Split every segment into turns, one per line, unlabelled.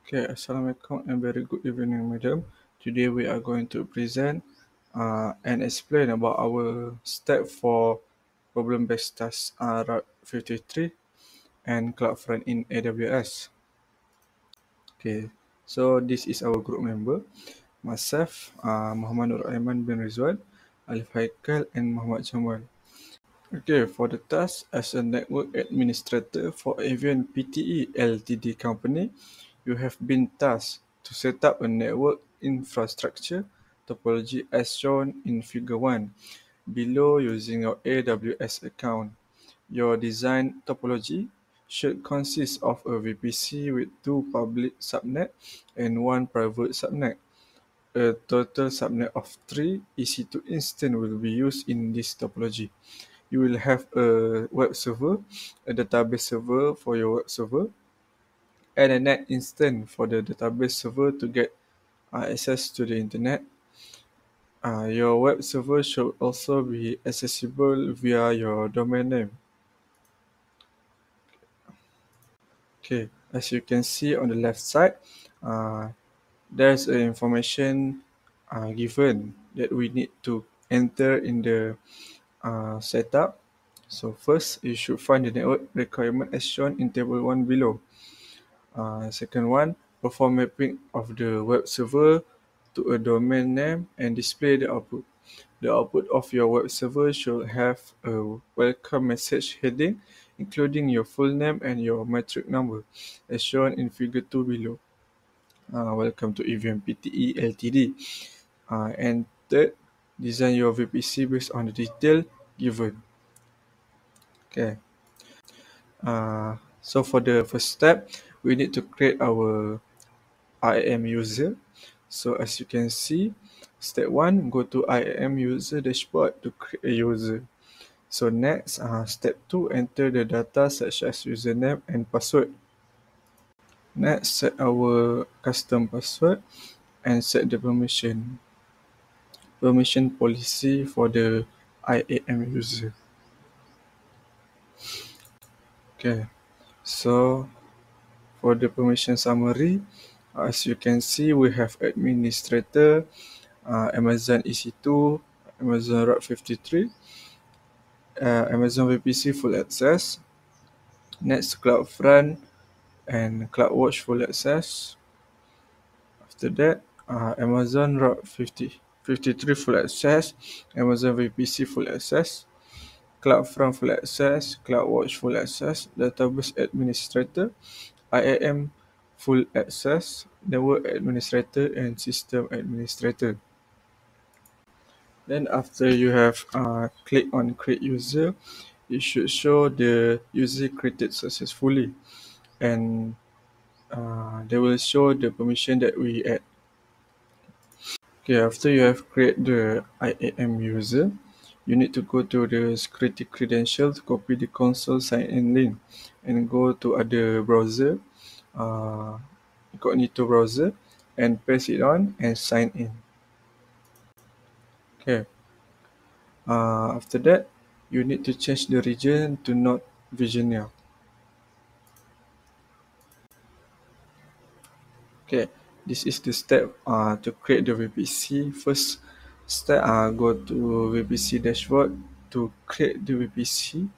Okay, Assalamualaikum and very good evening, madam. Today we are going to present and explain about our step for problem-based task Route 53 and CloudFront in AWS. Okay, so this is our group member, myself, Muhammad Nur Aiman bin Rizwan, Alif Haikal and Muhammad Jamal. Okay, for the task as a network administrator for Avian PTE Ltd company, you have been tasked to set up a network infrastructure topology as shown in Figure 1 below using your AWS account. Your design topology should consist of a VPC with two public subnet and one private subnet. A total subnet of 3 EC2 instance will be used in this topology. You will have a web server, a database server for your web server, and a net instance for the database server to get access to the internet. Your web server should also be accessible via your domain name. Okay, as you can see on the left side, uh, there's a information given that we need to enter in the setup. So first, you should find the network requirement as shown in table 1 below. Second one, perform mapping of the web server to a domain name and display the output. The output of your web server should have a welcome message heading, including your full name and your metric number, as shown in figure 2 below. Welcome to EVM PTE Ltd. And third, design your VPC based on the detail given. Okay. So for the first step, we need to create our IAM user. So as you can see, step 1, go to IAM user dashboard to create a user. So next, step 2, enter the data such as username and password. Next, set our custom password and set the permission policy for the IAM user. Okay, so for the permission summary, as you can see, we have administrator, Amazon EC2, Amazon Route 53, Amazon VPC full access, Next CloudFront and CloudWatch full access. After that, Amazon Route 53 full access, Amazon VPC full access, CloudFront full access, CloudWatch full access, Database Administrator, IAM full access, Network Administrator, and System Administrator. Then after you have clicked on Create User, it should show the user created successfully, and they will show the permission that we add. Okay, after you have created the IAM user, you need to go to the security credentials, copy the console sign in link, and go to other browser, uh, incognito browser, and paste it on and sign in. Okay. After that, you need to change the region to North Virginia. Okay, this is the step to create the VPC. First step, go to VPC dashboard to create the VPC.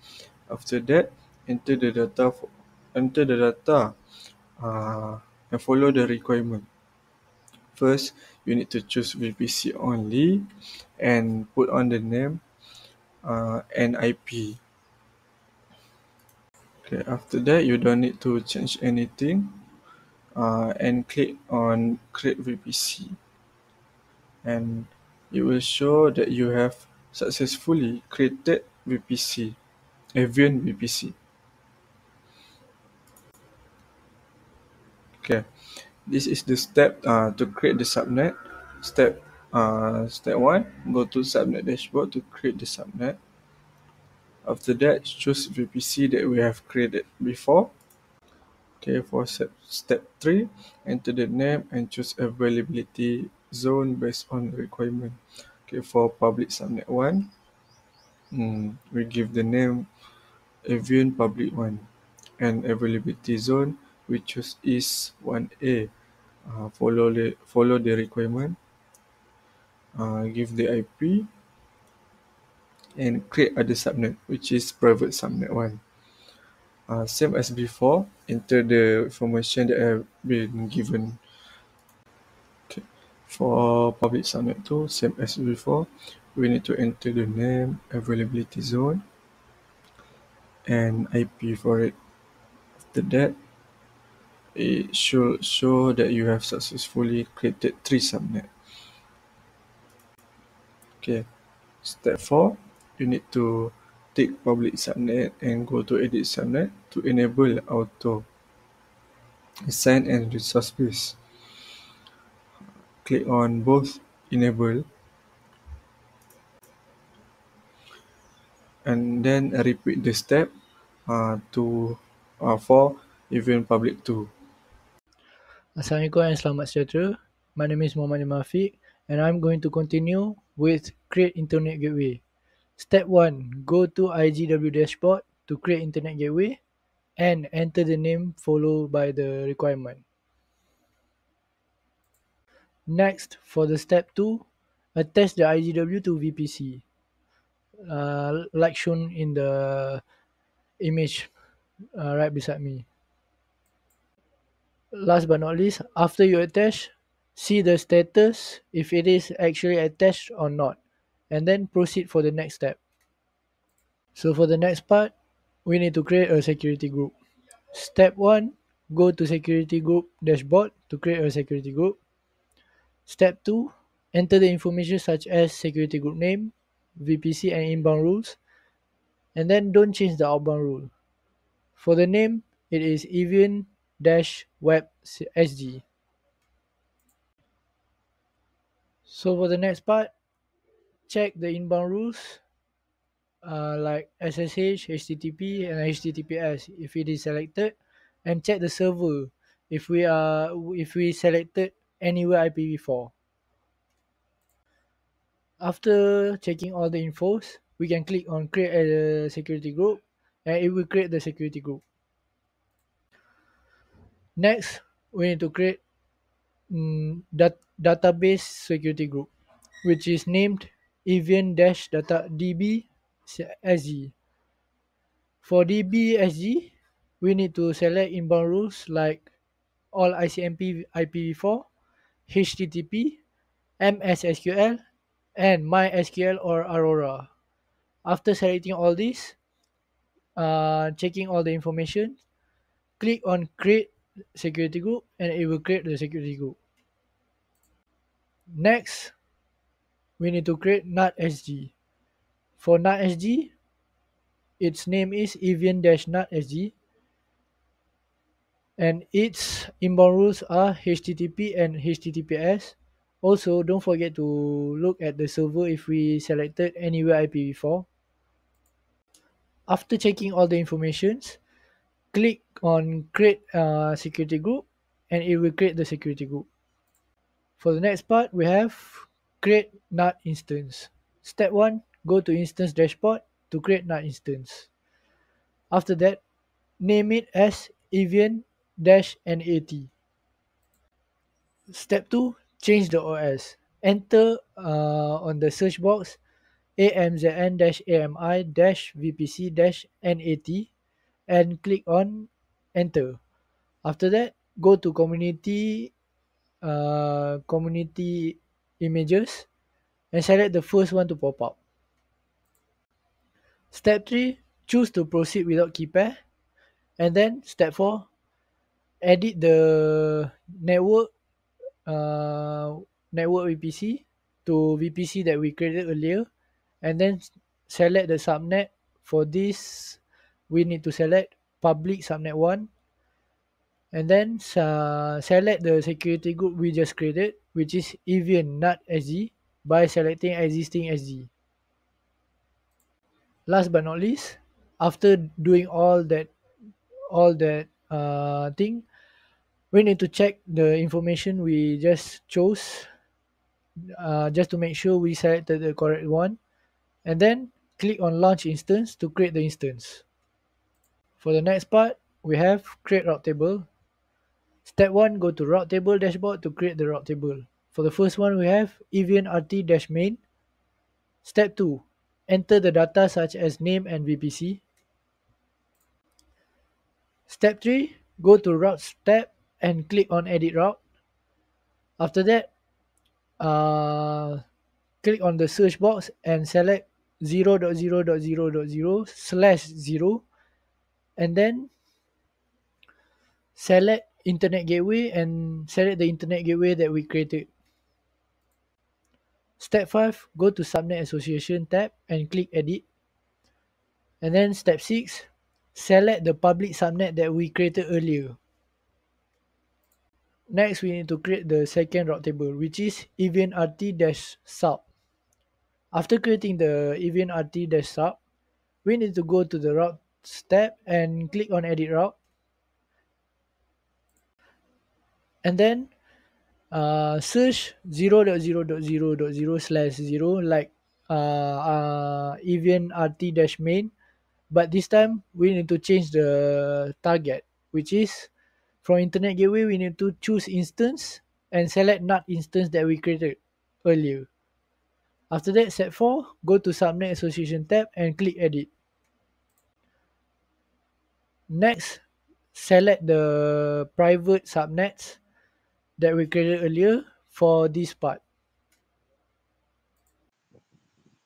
After that, enter the data, uh, and follow the requirement. First, you need to choose VPC only and put on the name and IP. Okay, after that, you don't need to change anything and click on create VPC, and it will show that you have successfully created VPC, Avian VPC. Okay, this is the step to create the subnet. Step 1, go to subnet dashboard to create the subnet. After that, choose VPC that we have created before. Okay, for step 3, enter the name and choose availability zone based on the requirement. Okay, for public subnet 1, we give the name Avian public 1, and availability zone we choose is 1A. Follow the requirement, give the IP, and create other subnet, which is private subnet 1. Same as before, enter the information that have been given. Okay. For public subnet 2, same as before, we need to enter the name, availability zone, and IP for it. After that, it should show that you have successfully created 3 subnet. Okay. Step 4, you need to tick public subnet and go to edit subnet to enable auto assign and resource base. Click on both enable and then repeat the step for event public 2.
Assalamualaikum and selamat sejahtera. My name is Muhammad Mafiq and I'm going to continue with create internet gateway. Step 1, go to IGW dashboard to create internet gateway and enter the name followed by the requirement. Next, for the step 2, attach the IGW to VPC, like shown in the image right beside me. Last but not least, after you attach, see the status if it is actually attached or not, and then proceed for the next step. So for the next part, we need to create a security group. Step 1, go to security group dashboard to create a security group. Step 2, enter the information such as security group name, VPC and inbound rules, and then don't change the outbound rule. For the name, it is Evian-Web SG. So for the next part, check the inbound rules like SSH, HTTP, and HTTPS if it is selected, and check the server if we selected anywhere IPv4. After checking all the infos, we can click on create a security group, and it will create the security group. Next, we need to create database security group, which is named Evian-DB SG. For DBSG, we need to select inbound rules like all ICMP IPv4, HTTP, MSSQL, and MySQL or Aurora. After selecting all these, checking all the information, click on create security group and it will create the security group. Next, we need to create NAT-SG. For NAT-SG, its name is Evian-NAT-SG and its inbound rules are HTTP and HTTPS. Also, don't forget to look at the server if we selected anywhere IPv4. After checking all the informations, click on create security group and it will create the security group. For the next part, we have create NAT instance. Step 1, go to instance dashboard to create NAT instance. After that, name it as Evian-NAT. Step 2, change the OS. Enter on the search box AMZN-AMI-VPC-NAT and click on enter. After that, go to community images and select the first one to pop up. Step 3, choose to proceed without key pair. And then step 4, edit the network VPC to VPC that we created earlier, and then select the subnet. For this, we need to select public subnet 1, and then select the security group we just created, which is Evian-NAT-SG, by selecting existing SG. Last but not least, after doing all that thing, we need to check the information we just chose just to make sure we selected the correct one, and then click on launch instance to create the instance. For the next part, we have create route table. Step 1, go to route table dashboard to create the route table. For the first one, we have Evian RT-main. Step 2, enter the data such as name and VPC. Step 3, go to routes tab and click on edit route. After that, click on the search box and select 0.0.0.0/0 and then select internet gateway and select the internet gateway that we created. Step 5, go to subnet association tab and click edit. And then step 6, select the public subnet that we created earlier. Next, we need to create the second route table, which is Evian RT-sub. After creating the Evian RT-sub, we need to go to the routes tab and click on edit route. And then search 0.0.0.0/0 like Evian RT-main, but this time we need to change the target, which is from internet gateway we need to choose instance and select not instance that we created earlier. After that, step 4, go to subnet association tab and click edit. Next, select the private subnets that we created earlier for this part.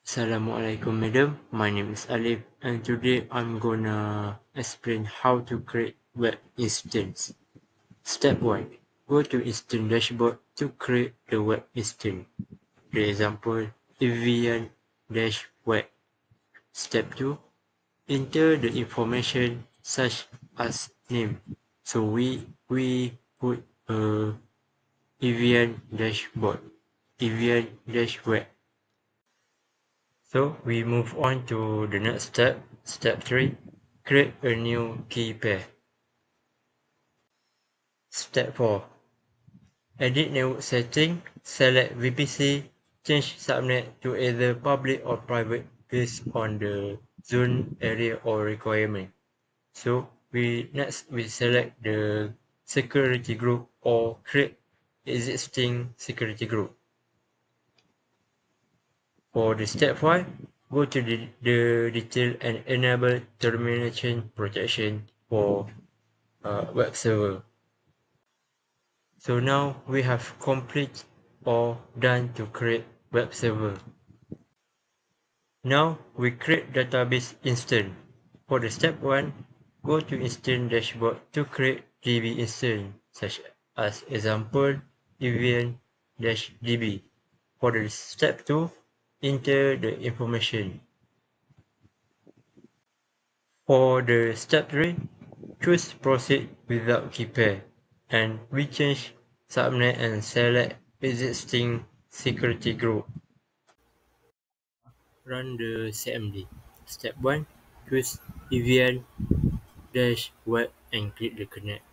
Assalamualaikum madam, my name is Alif and today I'm gonna explain how to create web instance. Step 1. Go to instance dashboard to create the web instance. For example, Evian-web. Step 2. Enter the information such as name. So we put Evian dashboard, Evian-web. So we move on to the next step. Step 3. Create a new key pair. Step 4. Edit network setting. Select VPC. Change subnet to either public or private based on the zone, area or requirement. So next we select the security group or create existing security group. For the step 5, go to the detail and enable termination protection for web server. So now we have complete or done to create web server. Now we create database instance. For the step 1, go to instance dashboard to create DB instance such as example Evian-DB. For the step 2, enter the information. For the step 3, choose proceed without key pair and we change subnet and select existing security group. Run the CMD. Step 1, choose Evian-web and click the connect.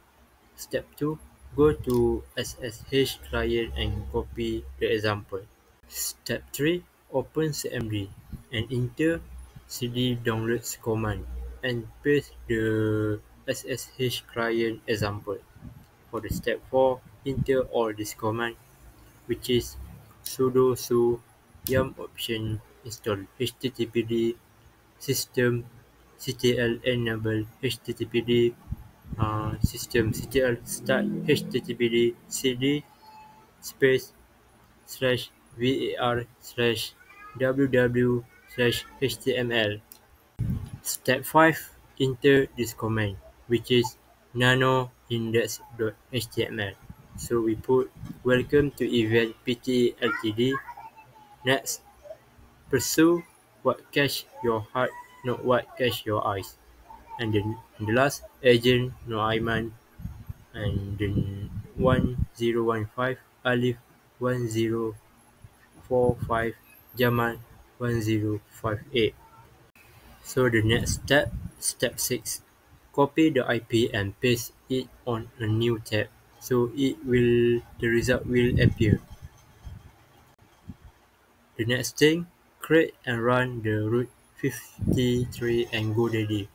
Step 2, go to SSH client and copy the example. Step 3, open CMD and enter cd downloads command and paste the SSH client example. For the step 4, enter all this command, which is sudo su yum option install httpd system ctl enable httpd system ctl start httpd cd space /var/www/html. Step 5, enter this command, which is nano-index.html. So we put welcome to Evian Pte Ltd. Next, pursue what catch your heart, not what catch your eyes. And then the last, agent Noaiman, and then 1015 Alif 1045 Jamal 1058. So the next step, step 6, copy the IP and paste it on a new tab. So the result will appear. The next thing, create and run the root 53 and GoDaddy.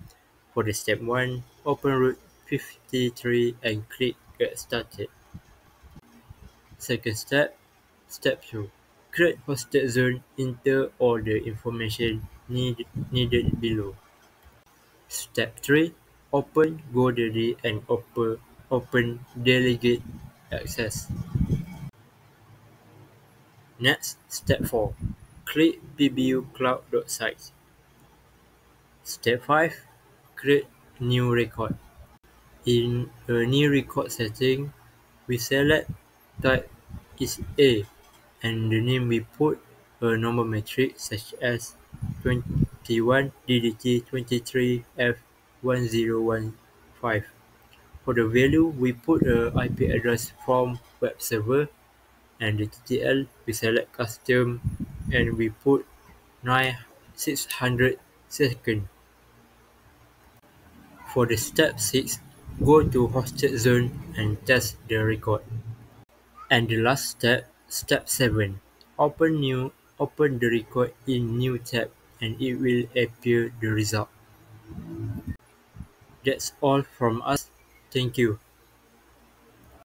For the step 1, open root 53 and click get started. Second step, step 2. Create hosted zone, enter all the information needed below. Step 3. Open GoDaddy and open delegate access. Next, step 4. Click pbucloud.site. Step 5. Create new record. In a new record setting, we select type is A and the name we put a normal matrix such as 21 DDT 23 F1015. For the value, we put a IP address from web server, and the TTL we select custom and we put 600 seconds. For the step 6, go to hosted zone and test the record. And the last step, step 7, open the record in new tab and it will appear the result. That's all from us. Thank you.